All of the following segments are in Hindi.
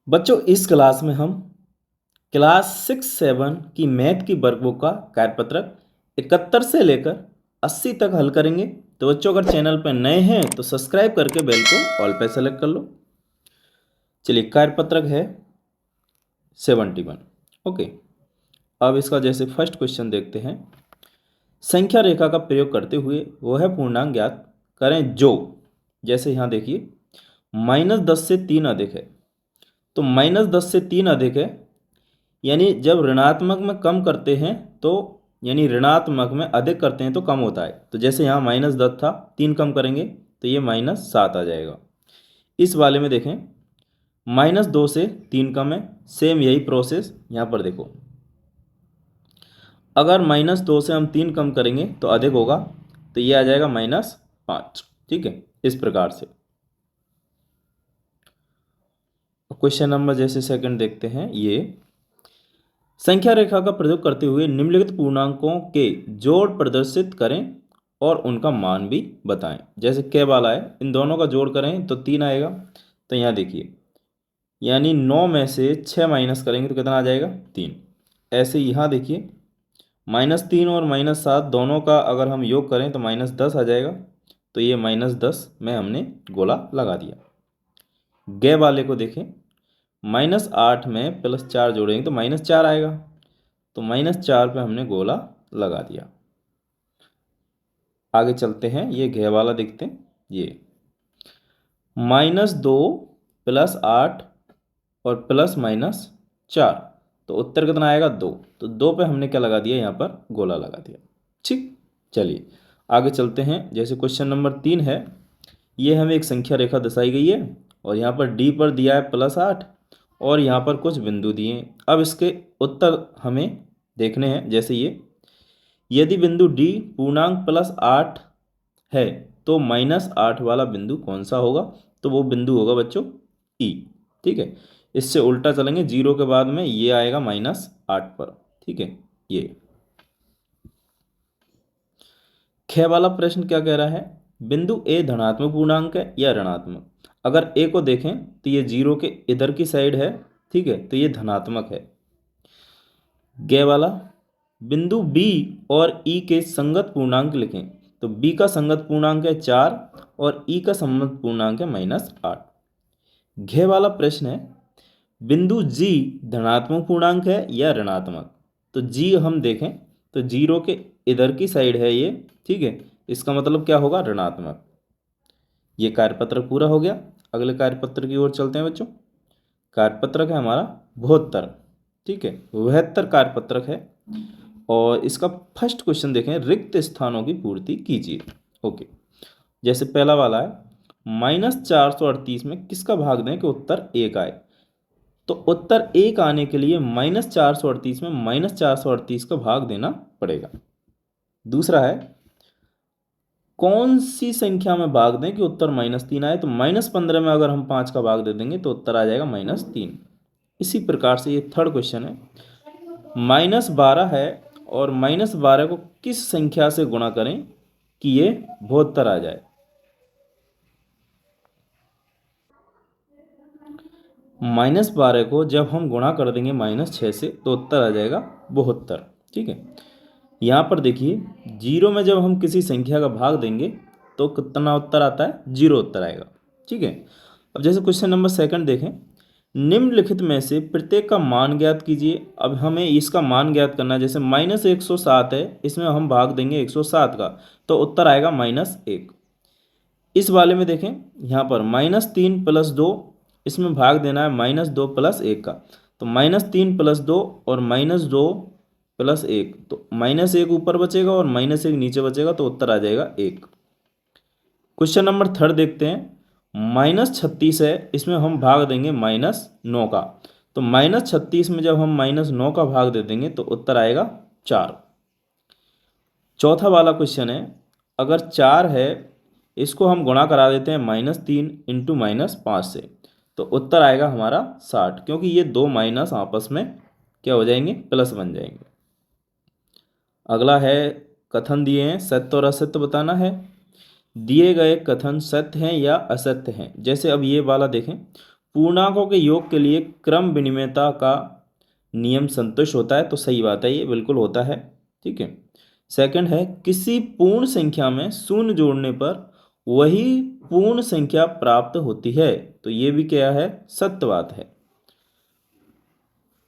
बच्चों इस क्लास में हम क्लास 6-7 की मैथ की वर्कबुक का कार्यपत्रक 71 से लेकर 80 तक हल करेंगे। तो बच्चों अगर चैनल पर नए हैं तो सब्सक्राइब करके बेल को ऑल पे सेलेक्ट कर लो। चलिए कार्यपत्रक है 71। ओके, अब इसका जैसे फर्स्ट क्वेश्चन देखते हैं। संख्या रेखा का प्रयोग करते हुए वह पूर्णांक ज्ञात करें जो, जैसे यहाँ देखिए -10 से 3 अधिक है। तो -10 से 3 अधिक है यानी जब ऋणात्मक में कम करते हैं तो, यानी ऋणात्मक में अधिक करते हैं तो कम होता है। तो जैसे यहाँ -10 था, 3 कम करेंगे तो ये -7 आ जाएगा। इस वाले में देखें -2 से 3 कम है, सेम यही प्रोसेस यहाँ पर देखो। अगर -2 से हम 3 कम करेंगे तो अधिक होगा, तो ये आ जाएगा -5। ठीक है, इस प्रकार से। क्वेश्चन नंबर जैसे सेकंड देखते हैं। ये संख्या रेखा का प्रयोग करते हुए निम्नलिखित पूर्णांकों के जोड़ प्रदर्शित करें और उनका मान भी बताएं। जैसे के वाला है, इन दोनों का जोड़ करें तो 3 आएगा। तो यहाँ देखिए, यानी 9 में से 6 माइनस करेंगे तो कितना आ जाएगा 3। ऐसे यहाँ देखिए -3 और -7 दोनों का अगर हम योग करें तो -10 आ जाएगा। तो ये -10 में हमने गोला लगा दिया। गे वाले को देखें, -8 में +4 जोड़ेंगे तो -4 आएगा। तो -4 पे हमने गोला लगा दिया। आगे चलते हैं, ये घे वाला देखते हैं। ये -2 +8 और +-4, तो उत्तर कितना आएगा 2। तो 2 पे हमने क्या लगा दिया, यहाँ पर गोला लगा दिया। ठीक, चलिए आगे चलते हैं। जैसे क्वेश्चन नंबर 3 है। ये हमें एक संख्या रेखा दर्शाई गई है और यहाँ पर डी पर दिया है +8 और यहाँ पर कुछ बिंदु दिए हैं। अब इसके उत्तर हमें देखने हैं। जैसे ये, यदि बिंदु डी पूर्णांक +8 है तो -8 वाला बिंदु कौन सा होगा? तो वो बिंदु होगा बच्चों ई। ठीक है, इससे उल्टा चलेंगे, 0 के बाद में ये आएगा -8 पर। ठीक है, ये ख वाला प्रश्न क्या कह रहा है, बिंदु ए धनात्मक पूर्णांक है या ऋणात्मक? अगर ए को देखें तो ये 0 के इधर की साइड है। ठीक है, तो ये धनात्मक है। गे वाला, बिंदु बी और ई के संगत पूर्णांक लिखें। तो बी का संगत पूर्णांक है 4 और ई का संगत पूर्णांक है -8। घे वाला प्रश्न है, बिंदु जी धनात्मक पूर्णांक है या ऋणात्मक? तो जी हम देखें तो 0 के इधर की साइड है ये। ठीक है, इसका मतलब क्या होगा, ऋणात्मक। ये कार्यपत्र पूरा हो गया। अगले कार्यपत्र की ओर चलते हैं बच्चों। कार्यपत्रक है हमारा 72। ठीक है, 72 कार्यपत्रक है और इसका फर्स्ट क्वेश्चन देखें, रिक्त स्थानों की पूर्ति कीजिए। ओके, जैसे पहला वाला है, -438 में किसका भाग दें कि उत्तर 1 आए? तो उत्तर 1 आने के लिए -438 में -438 का भाग देना पड़ेगा। दूसरा है, कौन सी संख्या में भाग दें कि उत्तर -3 आए? तो -15 में अगर हम 5 का भाग दे देंगे तो उत्तर आ जाएगा -3। इसी प्रकार से ये थर्ड क्वेश्चन है, -12 है और -12 को किस संख्या से गुणा करें कि ये 72 आ जाए? -12 को जब हम गुणा कर देंगे -6 से तो उत्तर आ जाएगा 72। ठीक है, यहाँ पर देखिए 0 में जब हम किसी संख्या का भाग देंगे तो कितना उत्तर आता है, 0 उत्तर आएगा। ठीक है, अब जैसे क्वेश्चन नंबर सेकंड देखें, निम्नलिखित में से प्रत्येक का मान ज्ञात कीजिए। अब हमें इसका मान ज्ञात करना है। जैसे -107 है, इसमें हम भाग देंगे 107 का तो उत्तर आएगा -1। इस वाले में देखें, यहाँ पर -3 + 2, इसमें भाग देना है -2 + 1 का। तो -3 + 2 और -2 + 1, तो -1 ऊपर बचेगा और -1 नीचे बचेगा तो उत्तर आ जाएगा 1। क्वेश्चन नंबर थर्ड देखते हैं, -36 है, इसमें हम भाग देंगे -9 का। तो -36 में जब हम -9 का भाग दे देंगे तो उत्तर आएगा 4। चौथा वाला क्वेश्चन है, अगर 4 है, इसको हम गुणा करा देते हैं -3 × -5 से, तो उत्तर आएगा हमारा 60, क्योंकि ये दो माइनस आपस में क्या हो जाएंगे, प्लस बन जाएंगे। अगला है, कथन दिए हैं, सत्य और असत्य बताना है। दिए गए कथन सत्य हैं या असत्य हैं? जैसे अब ये वाला देखें, पूर्णांकों के योग के लिए क्रम विनिमयता का नियम संतुष्ट होता है, तो सही बात है, ये बिल्कुल होता है। ठीक है। सेकंड है, किसी पूर्ण संख्या में शून्य जोड़ने पर वही पूर्ण संख्या प्राप्त होती है, तो ये भी क्या है, सत्य बात है।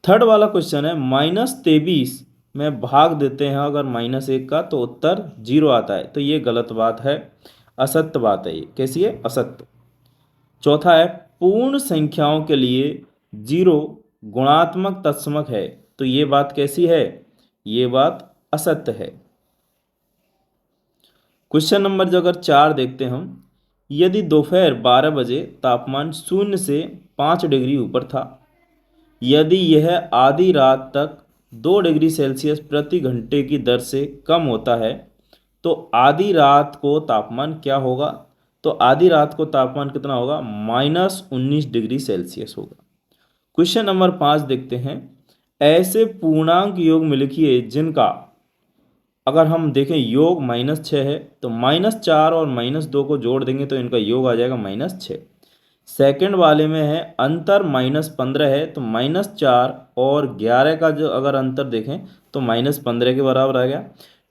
थर्ड वाला क्वेश्चन है, -23 में भाग देते हैं अगर -1 का तो उत्तर 0 आता है, तो ये गलत बात है, असत्य बात है, ये कैसी है, असत्य। चौथा है, पूर्ण संख्याओं के लिए 0 गुणात्मक तत्समक है, तो ये बात कैसी है, ये बात असत्य है। क्वेश्चन नंबर जो अगर 4 देखते हम, यदि दोपहर 12 बजे तापमान 0 से 5 डिग्री ऊपर था, यदि यह आधी रात तक 2 डिग्री सेल्सियस प्रति घंटे की दर से कम होता है, तो आधी रात को तापमान क्या होगा, तो आधी रात को तापमान कितना होगा, -19 डिग्री सेल्सियस होगा। क्वेश्चन नंबर 5 देखते हैं, ऐसे पूर्णांक योग में लिखिए जिनका, अगर हम देखें योग -6 है, तो -4 और -2 को जोड़ देंगे तो इनका योग आ जाएगा -6। सेकंड वाले में है अंतर -15 है, तो -4 और 11 का जो अगर अंतर देखें तो -15 के बराबर आ गया।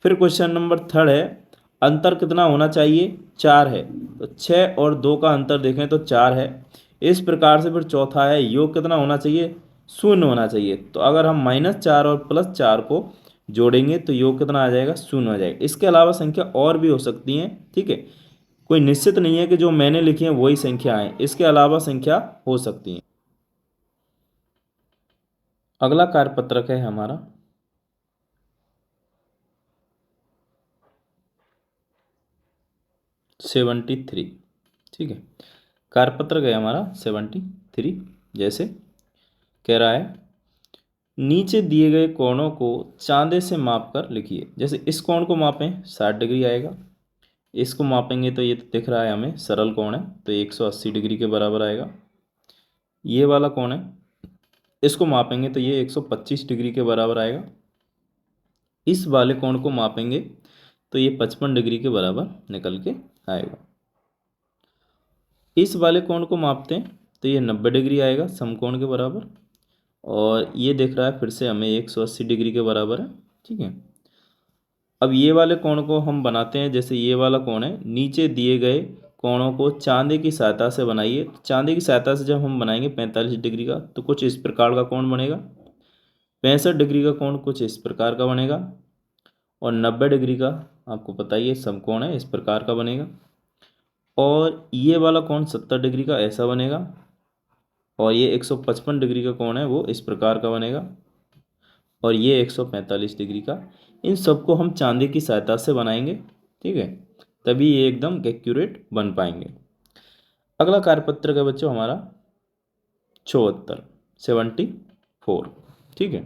फिर क्वेश्चन नंबर थर्ड है, अंतर कितना होना चाहिए, 4 है, तो 6 और 2 का अंतर देखें तो 4 है। इस प्रकार से फिर चौथा है, योग कितना होना चाहिए, 0 होना चाहिए, तो अगर हम -4 और +4 को जोड़ेंगे तो योग कितना आ जाएगा, 0 आ जाएगा। इसके अलावा संख्या और भी हो सकती हैं, ठीक है, कोई निश्चित नहीं है कि जो मैंने लिखी है वही संख्या है, इसके अलावा संख्या हो सकती है। अगला कार्यपत्रक है हमारा 73। ठीक है, कार्यपत्रक है हमारा 73। जैसे कह रहा है, नीचे दिए गए कोणों को चांदे से माप कर लिखिए। जैसे इस कोण को मापें 60 डिग्री आएगा, इसको मापेंगे तो ये तो दिख रहा है हमें सरल कोण है, तो 180 डिग्री के बराबर आएगा। ये वाला कोण है, इसको मापेंगे तो ये 125 डिग्री के बराबर आएगा। इस वाले कोण को मापेंगे तो ये 55 डिग्री के बराबर निकल के आएगा। इस वाले कोण को मापते हैं तो ये 90 डिग्री आएगा समकोण के बराबर, और ये दिख रहा है फिर से हमें 180 डिग्री के बराबर है। ठीक है, अब ये वाले कोण को हम बनाते हैं। जैसे ये वाला कोण है, नीचे दिए गए कोणों को चांदी की सहायता से बनाइए। चांदी की सहायता से जब हम बनाएंगे 45 डिग्री का, तो कुछ इस प्रकार का कोण बनेगा। 65 डिग्री का कोण कुछ इस प्रकार का बनेगा, और 90 डिग्री का आपको पता ही है समकोण है, इस प्रकार का बनेगा। और ये वाला कोण 70 डिग्री का ऐसा बनेगा, और ये 155 डिग्री का कोण है वो इस प्रकार का बनेगा, और ये 145 डिग्री का। इन सबको हम चांदी की सहायता से बनाएंगे, ठीक है, तभी ये एकदम एक्यूरेट बन पाएंगे। अगला कार्यपत्र है बच्चों हमारा 74। ठीक है,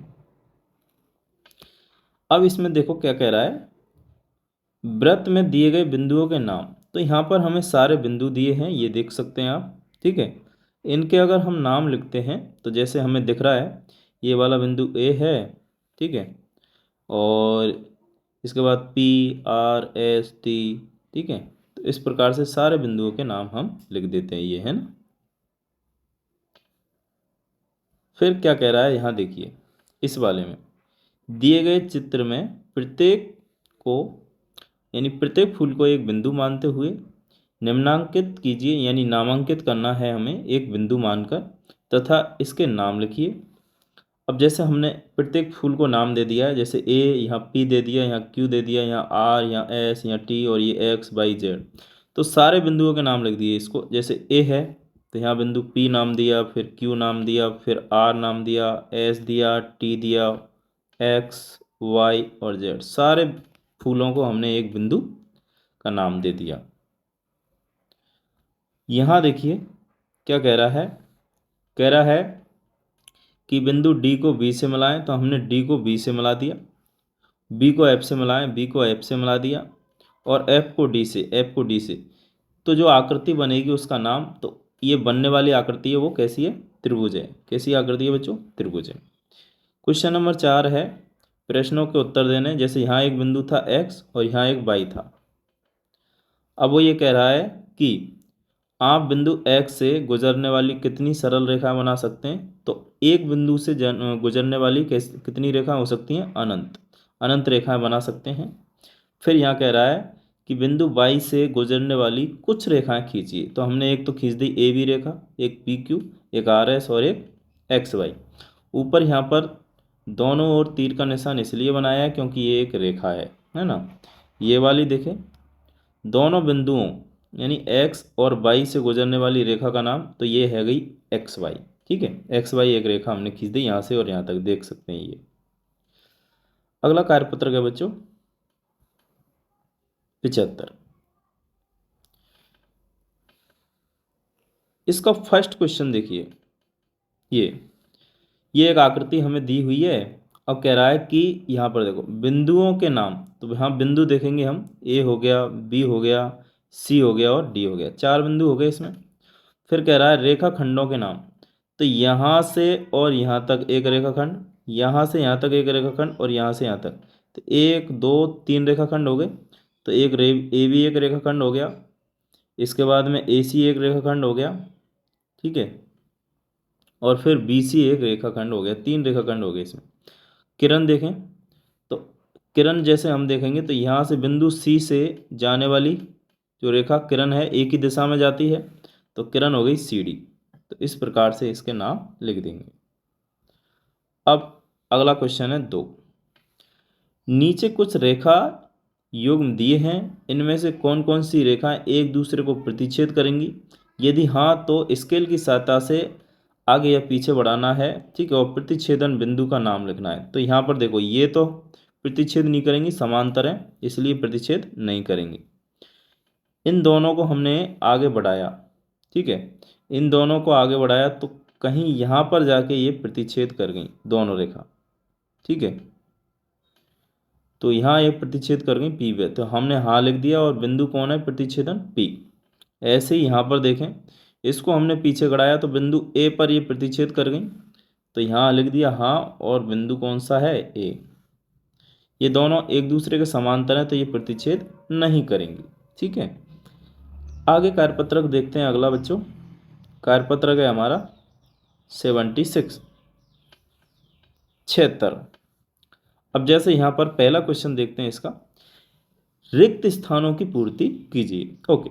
अब इसमें देखो क्या कह रहा है, वृत्त में दिए गए बिंदुओं के नाम। तो यहाँ पर हमें सारे बिंदु दिए हैं, ये देख सकते हैं आप। ठीक है, इनके अगर हम नाम लिखते हैं तो जैसे हमें दिख रहा है ये वाला बिंदु ए है, ठीक है, और इसके बाद पी आर एस टी, ठीक है, तो इस प्रकार से सारे बिंदुओं के नाम हम लिख देते हैं, ये है ना। फिर क्या कह रहा है यहाँ देखिए, इस वाले में दिए गए चित्र में प्रत्येक को यानी प्रत्येक फूल को एक बिंदु मानते हुए निम्नांकित कीजिए, यानी नामांकित करना है हमें एक बिंदु मानकर, तथा इसके नाम लिखिए। अब जैसे हमने प्रत्येक फूल को नाम दे दिया है, जैसे ए, यहाँ पी दे दिया, यहाँ क्यू दे दिया, यहाँ आर, यहाँ एस, यहाँ टी, और ये एक्स वाई जेड, तो सारे बिंदुओं के नाम लिख दिए इसको। जैसे ए है तो यहाँ बिंदु पी नाम दिया, फिर क्यू नाम दिया, फिर आर नाम दिया, एस दिया, टी दिया, एक्स वाई और जेड, सारे फूलों को हमने एक बिंदु का नाम दे दिया। यहाँ देखिए क्या कह रहा है, कह रहा है कि बिंदु डी को बी से मिलाएं, तो हमने डी को बी से मिला दिया, बी को एफ से मिलाएं, बी को एफ से मिला दिया, और एफ को डी से, एफ को डी से। तो जो आकृति बनेगी उसका नाम, तो ये बनने वाली आकृति है वो कैसी है, त्रिभुज है। कैसी आकृति है बच्चों, त्रिभुज है। क्वेश्चन नंबर 4 है, प्रश्नों के उत्तर देने। जैसे यहाँ एक बिंदु था एक्स और यहाँ एक वाई था। अब वो ये कह रहा है कि आप बिंदु x से गुजरने वाली कितनी सरल रेखा बना सकते हैं? तो एक बिंदु से गुजरने वाली कितनी रेखाएं हो सकती हैं? अनंत अनंत रेखाएं बना सकते हैं। फिर यहाँ कह रहा है कि बिंदु y से गुजरने वाली कुछ रेखाएं खींचिए। तो हमने एक तो खींच दी ए बी रेखा, एक पी क्यू, एक आर एस और एक एक्स वाई। ऊपर यहाँ पर दोनों ओर तीर का निशान इसलिए बनाया है क्योंकि ये एक रेखा है ना। ये वाली देखें, दोनों बिंदुओं यानी x और y से गुजरने वाली रेखा का नाम, तो ये है गई एक्स वाई। ठीक है, एक्स वाई एक रेखा हमने खींच दी यहाँ से और यहाँ तक, देख सकते हैं ये। अगला कार्यपत्र है बच्चों 75। इसका फर्स्ट क्वेश्चन देखिए, ये एक आकृति हमें दी हुई है। अब कह रहा है कि यहाँ पर देखो बिंदुओं के नाम, तो यहाँ बिंदु देखेंगे हम, ए हो गया, बी हो गया, सी हो गया और डी हो गया, 4 बिंदु हो गए इसमें। फिर कह रहा है रेखा खंडों के नाम, तो यहाँ से और यहाँ तक एक रेखाखंड, यहाँ से यहाँ तक एक रेखाखंड और यहाँ से यहाँ तक, तो 1 2 3 रेखाखंड हो गए। तो एक ए बी एक रेखाखंड हो गया, इसके बाद में ए सी एक रेखाखंड हो गया, ठीक है, और फिर बी सी एक रेखाखंड हो गया, 3 रेखाखंड हो गए इसमें। किरण देखें, तो किरण जैसे हम देखेंगे तो यहाँ से बिंदु सी से जाने वाली जो रेखा किरण है एक ही दिशा में जाती है, तो किरण हो गई सी डी। तो इस प्रकार से इसके नाम लिख देंगे। अब अगला क्वेश्चन है 2। नीचे कुछ रेखा युग्म दिए हैं, इनमें से कौन कौन सी रेखाएं एक दूसरे को प्रतिच्छेद करेंगी? यदि हाँ तो स्केल की सहायता से आगे या पीछे बढ़ाना है, ठीक है, और प्रतिच्छेदन बिंदु का नाम लिखना है। तो यहाँ पर देखो ये तो प्रतिच्छेद नहीं करेंगी, समांतर है इसलिए प्रतिच्छेद नहीं करेंगी। इन दोनों को हमने आगे बढ़ाया, ठीक है, इन दोनों को आगे बढ़ाया तो कहीं यहाँ पर जाके ये प्रतिच्छेद कर गई दोनों रेखा, ठीक है, तो यहाँ ये प्रतिच्छेद कर गई पी पे, तो हमने हाँ लिख दिया और बिंदु कौन है प्रतिच्छेदन पी। ऐसे ही यहाँ पर देखें, इसको हमने पीछे गड़ाया तो बिंदु ए पर ये प्रतिच्छेद कर गई, तो यहाँ लिख दिया हाँ, और बिंदु कौन सा है ए। ये दोनों एक दूसरे के समांतर हैं तो ये प्रतिच्छेद नहीं करेंगे, ठीक है। आगे कार्यपत्रक देखते हैं अगला बच्चों। कार्यपत्रक है हमारा 76 76। अब जैसे यहाँ पर पहला क्वेश्चन देखते हैं इसका, रिक्त स्थानों की पूर्ति कीजिए। ओके,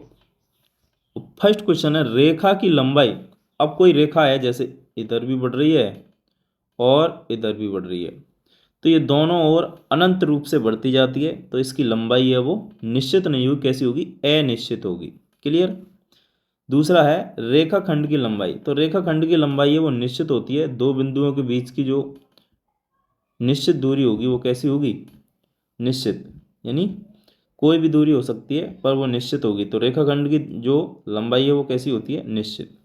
फर्स्ट क्वेश्चन है रेखा की लंबाई। अब कोई रेखा है जैसे इधर भी बढ़ रही है और इधर भी बढ़ रही है, तो ये दोनों ओर अनंत रूप से बढ़ती जाती है, तो इसकी लंबाई है वो निश्चित नहीं होगी, कैसी होगी? अनिश्चित होगी। क्लियर। दूसरा है रेखा खंड की लंबाई, तो रेखा खंड की लंबाई है वो निश्चित होती है, दो बिंदुओं के बीच की जो निश्चित दूरी होगी वो कैसी होगी? निश्चित, यानी कोई भी दूरी हो सकती है पर वो निश्चित होगी, तो रेखाखंड की जो लंबाई है वो कैसी होती है? निश्चित।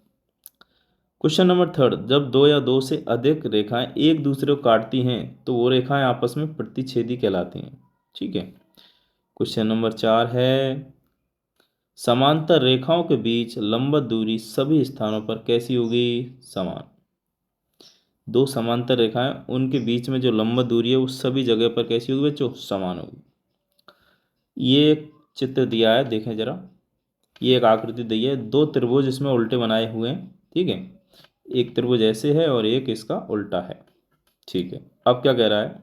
क्वेश्चन नंबर 3, जब दो या दो से अधिक रेखाएं एक दूसरे को काटती हैं तो वो रेखाएं आपस में प्रतिच्छेदी कहलाती हैं, ठीक है। क्वेश्चन नंबर 4 है समांतर रेखाओं के बीच लंबवत दूरी सभी स्थानों पर कैसी होगी? समान। दो समांतर रेखाएं, उनके बीच में जो लंबवत दूरी है वो सभी जगह पर कैसी होगी बच्चों? समान होगी। ये एक चित्र दिया है, देखें जरा, ये एक आकृति दी है, दो त्रिभुज इसमें उल्टे बनाए हुए हैं, ठीक है, एक त्रिभुज ऐसे है और एक इसका उल्टा है, ठीक है। अब क्या कह रहा है?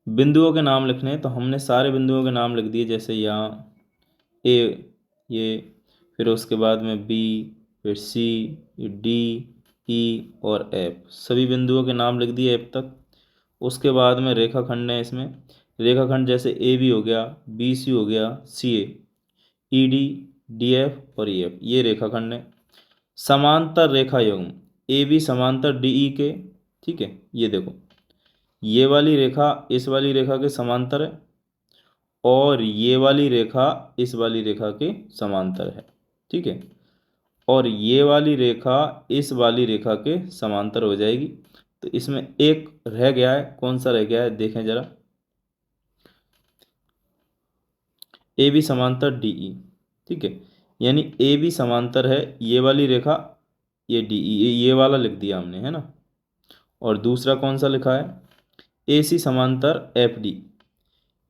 बिंदुओं के नाम लिखने हैं, तो हमने सारे बिंदुओं के नाम लिख दिए, जैसे यहाँ ए, ये, फिर उसके बाद में बी, फिर सी, डी, ई और एफ, सभी बिंदुओं के नाम लिख दिए एफ तक। उसके बाद में रेखाखंड है, इसमें रेखाखंड जैसे ए बी हो गया, बी सी हो गया, सी ए, ई डी, डी एफ और ई एफ, ये रेखाखंड है। समांतर रेखा युग्म ए बी समांतर डी ई के, ठीक है, ये देखो ये वाली रेखा इस वाली रेखा के समांतर है और ये वाली रेखा इस वाली रेखा के समांतर है, ठीक है, और ये वाली रेखा इस वाली रेखा के समांतर हो जाएगी। तो इसमें एक रह गया है, कौन सा रह गया है देखें जरा, ए बी समांतर डी ई, ठीक है, यानी ए बी समांतर है ये वाली रेखा, ये डी ई, ये वाला लिख दिया हमने, है ना। और दूसरा कौन सा लिखा है? ए सी समांतर एफ डी,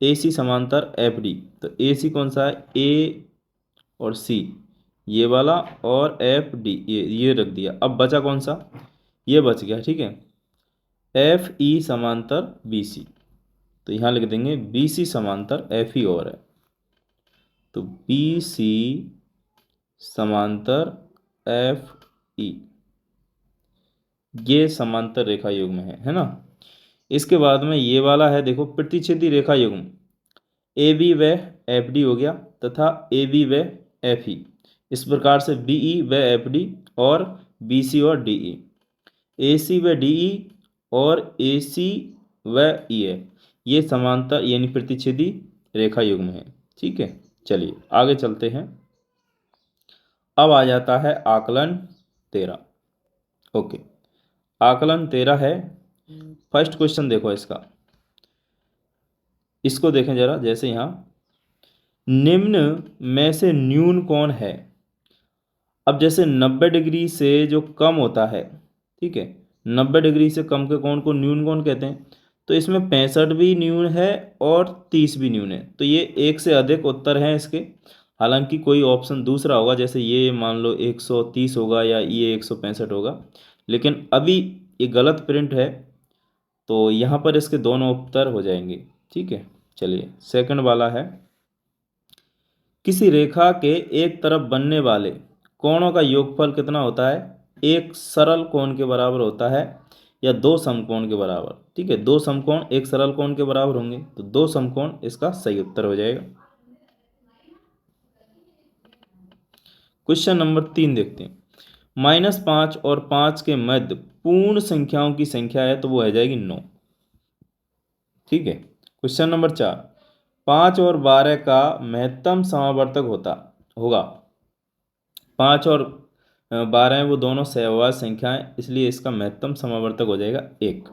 ए सी समांतर एफ डी, तो ए सी कौन सा है? ए और सी, ये वाला और एफ डी ये रख दिया। अब बचा कौन सा, ये बच गया, ठीक है। एफ ई समांतर बी सी, तो यहाँ लिख देंगे बी सी समांतर एफ ई और है, तो बी सी समांतर एफ ई, ये समांतर रेखा युग्म है ना। इसके बाद में ये वाला है, देखो प्रतिच्छेदी रेखा युग्म, ए बी व एफ डी हो गया तथा ए बी व एफ ई, इस प्रकार से बी ई व एफ डी और बी सी और डी ई, ए सी व डी ई और ए सी व ई है, ये समांतर यानी प्रतिच्छेदी रेखा युग्म है, ठीक है। चलिए आगे चलते हैं। अब आ जाता है आकलन 13। ओके, आकलन 13 है। फर्स्ट क्वेश्चन देखो इसका, इसको देखें जरा। जैसे यहाँ निम्न में से न्यून कौन है। अब जैसे 90 डिग्री से जो कम होता है, ठीक है, 90 डिग्री से कम के कोण को न्यून कोण कहते हैं। तो इसमें 65 भी न्यून है और 30 भी न्यून है, तो ये एक से अधिक उत्तर हैं इसके। हालांकि कोई ऑप्शन दूसरा होगा, जैसे ये मान लो 130 होगा या ये 165 होगा, लेकिन अभी ये गलत प्रिंट है, तो यहाँ पर इसके दोनों उत्तर हो जाएंगे, ठीक है। चलिए सेकंड वाला है, किसी रेखा के एक तरफ बनने वाले कोणों का योगफल कितना होता है। एक सरल कोण के बराबर होता है या दो समकोण के बराबर, ठीक है। दो समकोण एक सरल कोण के बराबर होंगे, तो दो समकोण इसका सही उत्तर हो जाएगा। क्वेश्चन नंबर 3 देखते हैं। -5 और 5 के मध्य पूर्ण संख्याओं की संख्या है, तो वो हो जाएगी 9, ठीक है। क्वेश्चन नंबर 4, 5 और 12 का महत्तम समावर्तक होता होगा। 5 और 12 वो दोनों सहवास संख्याएं, इसलिए इसका महत्तम समावर्तक हो जाएगा 1।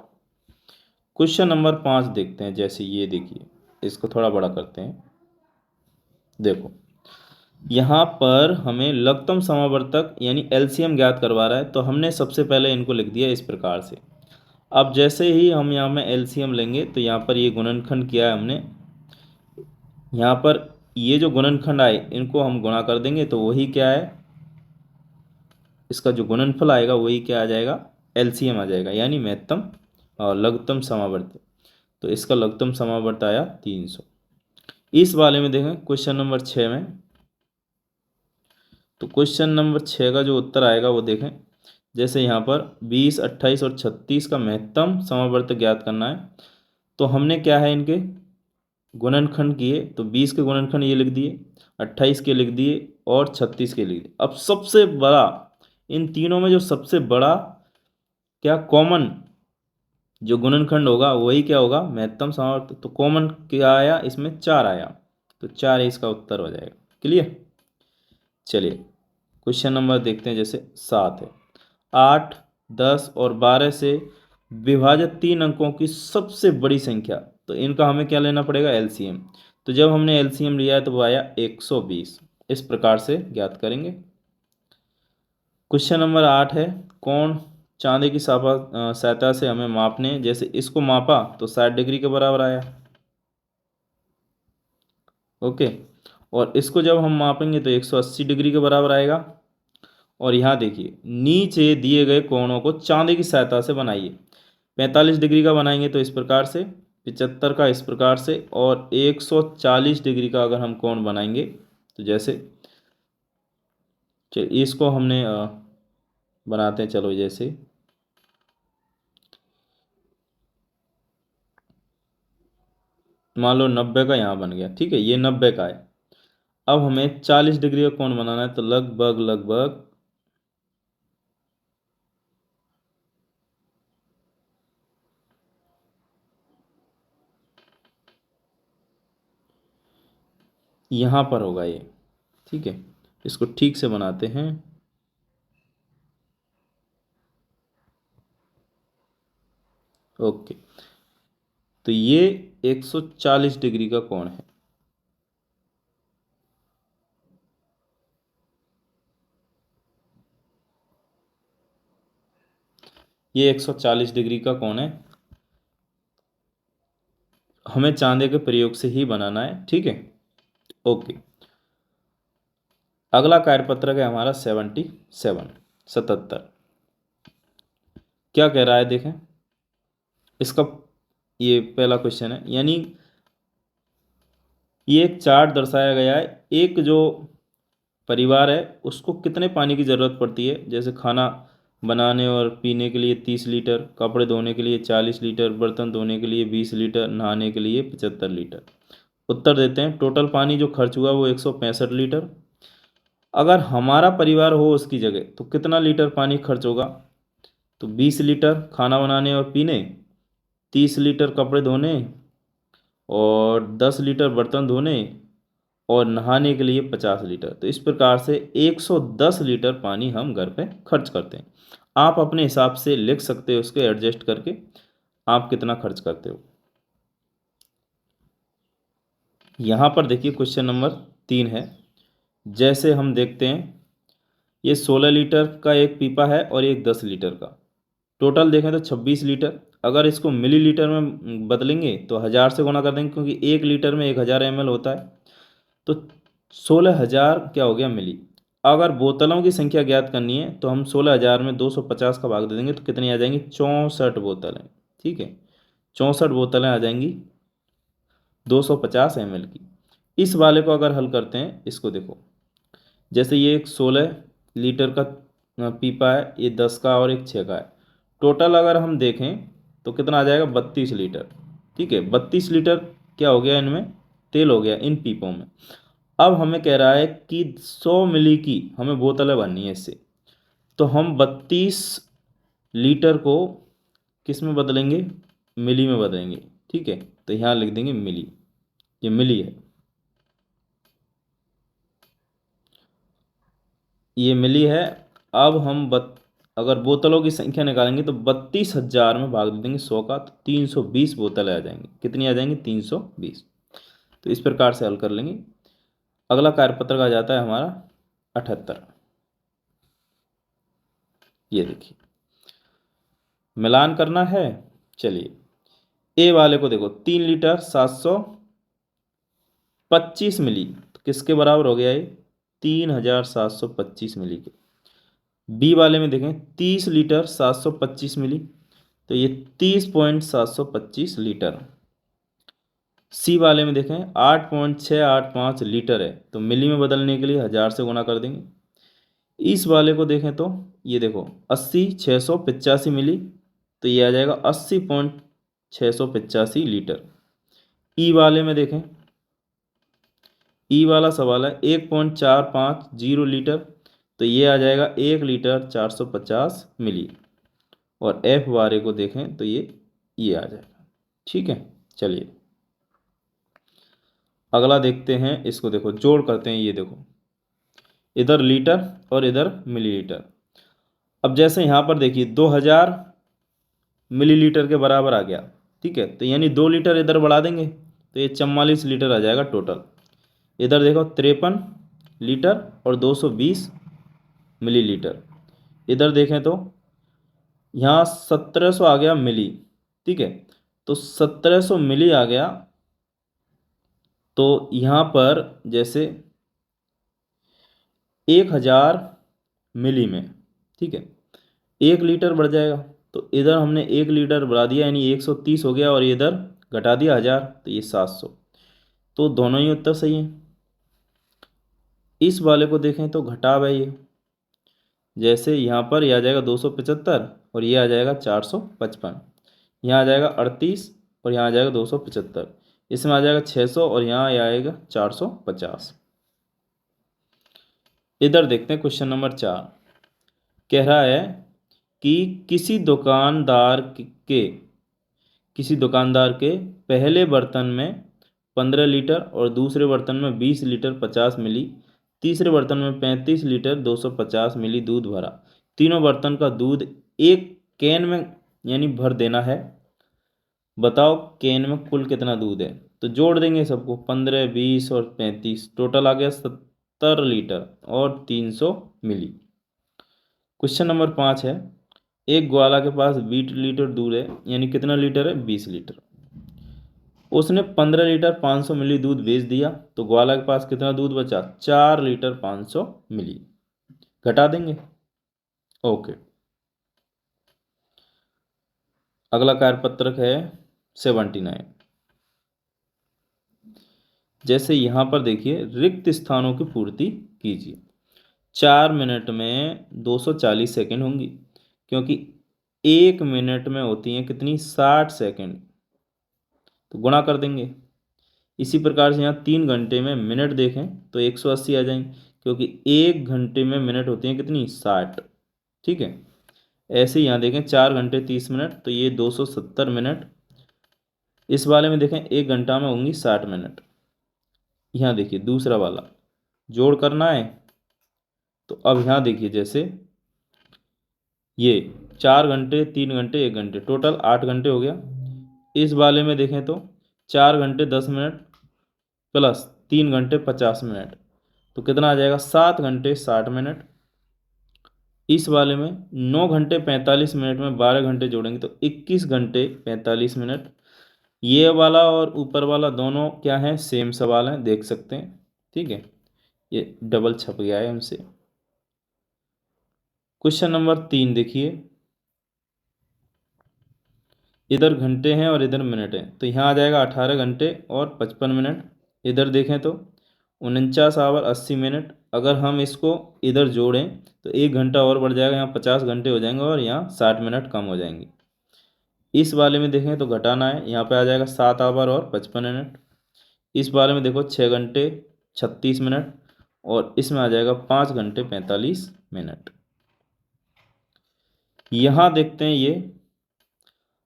क्वेश्चन नंबर 5 देखते हैं। जैसे ये देखिए, इसको थोड़ा बड़ा करते हैं। देखो यहाँ पर हमें लघुत्तम समावर्तक यानी एलसीएम ज्ञात करवा रहा है, तो हमने सबसे पहले इनको लिख दिया इस प्रकार से। अब जैसे ही हम यहाँ में एलसीएम लेंगे, तो यहाँ पर ये गुणनखंड किया है हमने, यहाँ पर ये जो गुणनखंड आए इनको हम गुणा कर देंगे, तो वही क्या है, इसका जो गुणनफल आएगा वही क्या आ जाएगा, एलसीएम आ जाएगा, यानी महत्तम और लघुत्तम समावर्त। तो इसका लघुत्तम समावर्त आया 300। इस वाले में देखें क्वेश्चन नंबर 6 में, तो क्वेश्चन नंबर 6 का जो उत्तर आएगा वो देखें। जैसे यहाँ पर 20, 28 और 36 का महत्तम समावर्त ज्ञात करना है, तो हमने क्या है, इनके गुणनखंड किए, तो 20 के गुणनखंड ये लिख दिए, 28 के लिख दिए और 36 के लिख दिए। अब सबसे बड़ा, इन तीनों में जो सबसे बड़ा क्या कॉमन जो गुणनखंड होगा वही क्या होगा, महत्तम समावर्त। तो कॉमन क्या आया, इसमें 4 आया, तो 4 इसका उत्तर हो जाएगा। क्लियर। चलिए क्वेश्चन नंबर देखते हैं। जैसे 7 है, 8, 10 और 12 से विभाजित 3 अंकों की सबसे बड़ी संख्या, तो इनका हमें क्या लेना पड़ेगा, एलसीएम। तो जब हमने एलसीएम लिया है तो वो आया 120। इस प्रकार से ज्ञात करेंगे। क्वेश्चन नंबर 8 है, कौन चांदी की सहायता से हमें मापने, जैसे इसको मापा तो 60 डिग्री के बराबर आया, ओके। और इसको जब हम मापेंगे तो 180 डिग्री के बराबर आएगा। और यहाँ देखिए, नीचे दिए गए कोणों को चांदी की सहायता से बनाइए। 45 डिग्री का बनाएंगे तो इस प्रकार से, 75 का इस प्रकार से, और 140 डिग्री का अगर हम कोण बनाएंगे तो जैसे, चलिए इसको हमने बनाते हैं। चलो जैसे मान लो 90 का यहाँ बन गया, ठीक है, ये 90 का है। अब हमें 40 डिग्री का कोण बनाना है, तो लगभग लगभग यहाँ पर होगा ये, ठीक है। इसको ठीक से बनाते हैं। ओके, तो ये 140 डिग्री का कोण है। ये 140 डिग्री का कोण है, हमें चांदी के प्रयोग से ही बनाना है, ठीक है। ओके, अगला कार्यपत्रक है हमारा 77। क्या कह रहा है देखें इसका। ये पहला क्वेश्चन है, यानी ये एक चार्ट दर्शाया गया है। एक जो परिवार है उसको कितने पानी की ज़रूरत पड़ती है, जैसे खाना बनाने और पीने के लिए 30 लीटर, कपड़े धोने के लिए 40 लीटर, बर्तन धोने के लिए 20 लीटर, नहाने के लिए 75 लीटर। उत्तर देते हैं, टोटल पानी जो खर्च हुआ वो 165 लीटर। अगर हमारा परिवार हो उसकी जगह तो कितना लीटर पानी खर्च होगा, तो 20 लीटर खाना बनाने और पीने, 30 लीटर कपड़े धोने और 10 लीटर बर्तन धोने और नहाने के लिए 50 लीटर। तो इस प्रकार से 110 लीटर पानी हम घर पे खर्च करते हैं। आप अपने हिसाब से लिख सकते हो उसको एडजस्ट करके, आप कितना खर्च करते हो। यहाँ पर देखिए क्वेश्चन नंबर 3 है। जैसे हम देखते हैं ये 16 लीटर का एक पीपा है और एक 10 लीटर का, टोटल देखें तो 26 लीटर। अगर इसको मिलीलीटर में बदलेंगे तो 1000 से गुना कर देंगे, क्योंकि 1 लीटर में 1000 ml होता है। तो 16,000 क्या हो गया मिली। अगर बोतलों की संख्या ज्ञात करनी है तो हम 16,000 में 250 का भाग दे देंगे, तो कितनी आ जाएंगी, 64 बोतलें। ठीक है, 64 बोतलें आ जाएंगी 250 ml की। इस वाले को अगर हल करते हैं, इसको देखो, जैसे ये एक 16 लीटर का पीपा है, ये 10 का और एक 6 का है। टोटल अगर हम देखें तो कितना आ जाएगा, 32 लीटर। ठीक है, 32 लीटर क्या हो गया, इनमें तेल हो गया इन पीपों में। अब हमें कह रहा है कि 100 मिली की हमें बोतलें भरनी है इससे, तो हम 32 लीटर को किस में बदलेंगे, मिली में बदलेंगे। ठीक है, तो यहाँ लिख देंगे मिली, ये मिली है, ये मिली है। अब हम अगर बोतलों की संख्या निकालेंगे तो 32,000 में भाग दे देंगे 100 का, तो 320 बोतलें आ जाएंगी। कितनी आ जाएंगी, 320। तो इस प्रकार से हल कर लेंगे। अगला कार्यपत्र आ जाता है हमारा 78। ये देखिए मिलान करना है। चलिए ए वाले को देखो, 3 लीटर 725 मिली, तो किसके बराबर हो गया ये, 3725 मिली के। बी वाले में देखें 30 लीटर 725 मिली, तो ये 30.725 लीटर। सी वाले में देखें 8.685 लीटर है, तो मिली में बदलने के लिए 1000 से गुना कर देंगे। इस वाले को देखें तो ये देखो 80,685 मिली, तो ये आ जाएगा 80.685 लीटर। ई वाले में देखें, ई वाला सवाल है 1.450 लीटर, तो ये आ जाएगा 1 लीटर 450 मिली। और एफ वाले को देखें तो ये आ जाएगा। ठीक है, चलिए अगला देखते हैं। इसको देखो जोड़ करते हैं। ये देखो इधर लीटर और इधर मिलीलीटर। अब जैसे यहाँ पर देखिए 2000 मिलीलीटर के बराबर आ गया। ठीक है, तो यानी 2 लीटर इधर बढ़ा देंगे तो ये 44 लीटर आ जाएगा टोटल। इधर देखो 53 लीटर और 220 मिलीलीटर। इधर देखें तो यहाँ 1700 आ गया मिली। ठीक है, तो 1700 मिली आ गया, तो यहाँ पर जैसे 1000 मिली में, ठीक है, 1 लीटर बढ़ जाएगा। तो इधर हमने 1 लीटर बढ़ा दिया, यानी 130 हो गया, और इधर घटा दिया 1000, तो ये 700। तो दोनों ही उत्तर सही हैं। इस वाले को देखें तो घटाव है ये, जैसे यहाँ पर यह आ जाएगा 275 और ये आ जाएगा 455। यहाँ आ जाएगा 38 और यहाँ आ जाएगा 275। इसमें आ जाएगा 600 और यहाँ आएगा 450। इधर देखते हैं क्वेश्चन नंबर 4। कह रहा है कि किसी दुकानदार के पहले बर्तन में 15 लीटर और दूसरे बर्तन में 20 लीटर 50 मिली, तीसरे बर्तन में 35 लीटर 250 मिली दूध भरा। तीनों बर्तन का दूध एक कैन में यानी भर देना है। बताओ कैन में कुल कितना दूध है। तो जोड़ देंगे सबको, 15 20 और 35, टोटल आ गया 70 लीटर और 300 मिली। क्वेश्चन नंबर 5 है, एक ग्वाला के पास 20 लीटर दूध है, यानी कितना लीटर है, 20 लीटर। उसने 15 लीटर 500 मिली दूध बेच दिया, तो ग्वाला के पास कितना दूध बचा? 4 लीटर 500 मिली। घटा देंगे। ओके। अगला कार्यपत्रक है 79। जैसे यहां पर देखिए, रिक्त स्थानों की पूर्ति कीजिए। 4 मिनट में 240 सेकेंड होंगी, क्योंकि 1 मिनट में होती हैं कितनी? 60 सेकेंड। तो गुणा कर देंगे। इसी प्रकार से यहाँ 3 घंटे में मिनट देखें तो 180 आ जाएंगे, क्योंकि 1 घंटे में मिनट होती हैं कितनी? 60। ठीक है। ऐसे ही यहाँ देखें 4 घंटे 30 मिनट, तो ये 270 मिनट। इस वाले में देखें 1 घंटा में होंगी 60 मिनट। यहाँ देखिए दूसरा वाला जोड़ करना है, तो अब यहाँ देखिए जैसे ये 4 घंटे 3 घंटे 1 घंटे, टोटल 8 घंटे हो गया। इस वाले में देखें तो 4 घंटे 10 मिनट प्लस 3 घंटे 50 मिनट, तो कितना आ जाएगा? 7 घंटे 60 मिनट। इस वाले में 9 घंटे 45 मिनट में 12 घंटे जोड़ेंगे तो 21 घंटे 45 मिनट। ये वाला और ऊपर वाला दोनों क्या है? सेम सवाल है, देख सकते हैं। ठीक है, ये डबल छप गया है हमसे। क्वेश्चन नंबर 3 देखिए। इधर घंटे हैं और इधर मिनट हैं, तो यहाँ आ जाएगा 18 घंटे और 55 मिनट। इधर देखें तो 49 आवर 80 मिनट। अगर हम इसको इधर जोड़ें तो 1 घंटा और बढ़ जाएगा, यहाँ 50 घंटे हो जाएंगे और यहाँ 60 मिनट कम हो जाएंगे। इस वाले में देखें तो घटाना है, यहाँ पे आ जाएगा 7 आवर और 55 मिनट। इस वाले में देखो 6 घंटे 36 मिनट, और इसमें आ जाएगा 5 घंटे 45 मिनट। यहाँ देखते हैं ये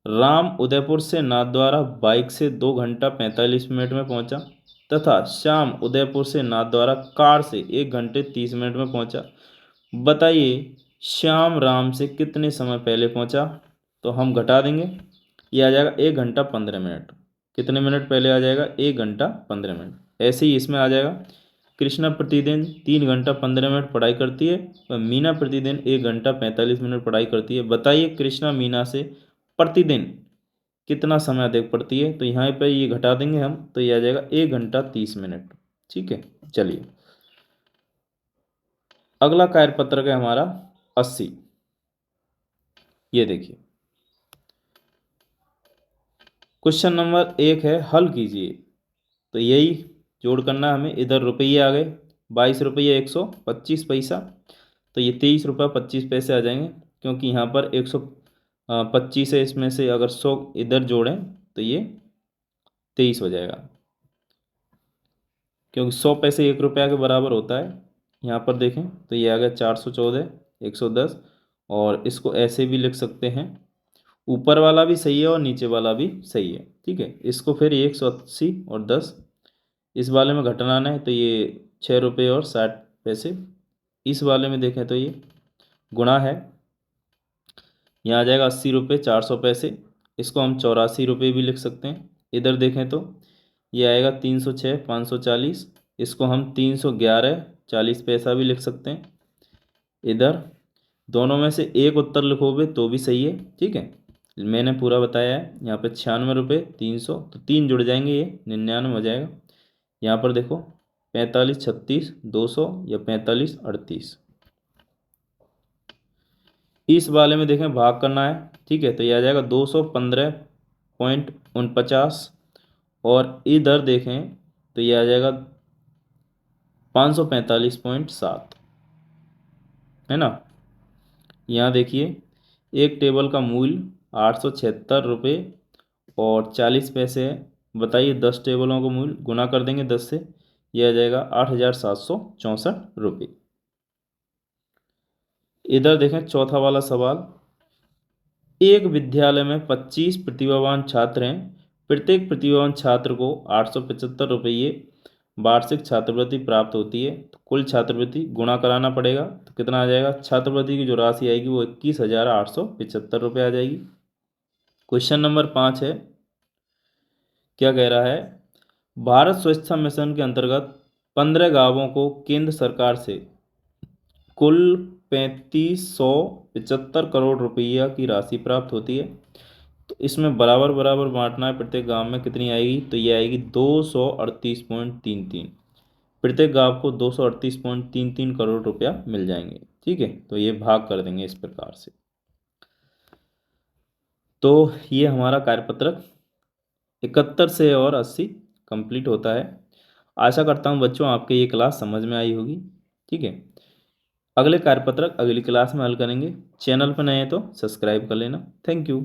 राम उदयपुर से नाथद्वारा बाइक से 2 घंटा 45 मिनट में पहुंचा, तथा श्याम उदयपुर से नाथद्वारा कार से 1 घंटे 30 मिनट में पहुंचा। बताइए श्याम राम से कितने समय पहले पहुंचा? तो हम घटा देंगे, ये आ जाएगा 1 घंटा 15 मिनट। कितने मिनट पहले आ जाएगा? 1 घंटा 15 मिनट। ऐसे ही इसमें आ जाएगा कृष्णा प्रतिदिन 3 घंटा 15 मिनट पढ़ाई करती है और मीना प्रतिदिन 1 घंटा 45 मिनट पढ़ाई करती है। बताइए कृष्णा मीना से प्रतिदिन कितना समय अधिक पढ़ती है? तो यहाँ पे ये घटा देंगे हम, तो ये आ जाएगा 1 घंटा 30 मिनट। ठीक है, चलिए अगला कार्यपत्रक है हमारा 80। ये देखिए क्वेश्चन नंबर 1 है, हल कीजिए। तो यही जोड़ करना है हमें। इधर रुपये आ गए, 22 रुपये 125 पैसा, तो ये 23 रुपये 25 पैसे आ जाएंगे, क्योंकि यहाँ पर 125 है, इसमें से अगर 100 इधर जोड़ें तो ये 23 हो जाएगा, क्योंकि 100 पैसे 1 रुपया के बराबर होता है। यहाँ पर देखें तो ये आ गया 414 110, और इसको ऐसे भी लिख सकते हैं, ऊपर वाला भी सही है और नीचे वाला भी सही है। ठीक है, इसको फिर 180 और 10 इस वाले में घटाना है, तो ये 6 रुपये और 60 पैसे। इस वाले में देखें तो ये गुणा है, यहाँ आ जाएगा 80 रुपये 400 पैसे। इसको हम 84 रुपये भी लिख सकते हैं। इधर देखें तो ये आएगा 306 540, इसको हम 311 40 पैसा भी लिख सकते हैं। इधर दोनों में से एक उत्तर लिखोगे तो भी सही है। ठीक है, मैंने पूरा बताया है। यहाँ पे 96 रुपये 300, तो 3 जुड़ जाएंगे, ये 99 हो जाएगा। यहाँ पर देखो 45 36 200 या 45 38। इस वाले में देखें भाग करना है। ठीक है, तो ये आ जाएगा 215.49, और इधर देखें तो ये आ जाएगा 545.7, है ना। यहाँ देखिए एक टेबल का मूल्य 876 रुपये और 40 पैसे है। बताइए 10 टेबलों का मूल्य, गुना कर देंगे 10 से, यह आ जाएगा 8764 रुपये। इधर देखें चौथा वाला सवाल, एक विद्यालय में 25 प्रतिभावान छात्र हैं, प्रत्येक प्रतिभावान छात्र को 875 रुपये वार्षिक छात्रवृत्ति प्राप्त होती है, तो कुल छात्रवृत्ति गुणा कराना पड़ेगा, तो कितना आ जाएगा? छात्रवृत्ति की जो राशि आएगी वो 21,875 रुपये आ जाएगी। क्वेश्चन नंबर 5 है, क्या कह रहा है? भारत स्वच्छता मिशन के अंतर्गत 15 गांवों को केंद्र सरकार से कुल 3575 करोड़ रुपया की राशि प्राप्त होती है। तो इसमें बराबर बराबर बांटना है। प्रत्येक गांव में कितनी आएगी, तो ये आएगी 238.33। प्रत्येक गांव को 238.33 करोड़ रुपया मिल जाएंगे। ठीक है, तो ये भाग कर देंगे इस प्रकार से। तो ये हमारा कार्यपत्रक 71 से और 80 कंप्लीट होता है। आशा करता हूँ बच्चों आपके ये क्लास समझ में आई होगी। ठीक है, अगले कार्यपत्रक अगली क्लास में हल करेंगे। चैनल पर नए हैं तो सब्सक्राइब कर लेना। Thank you.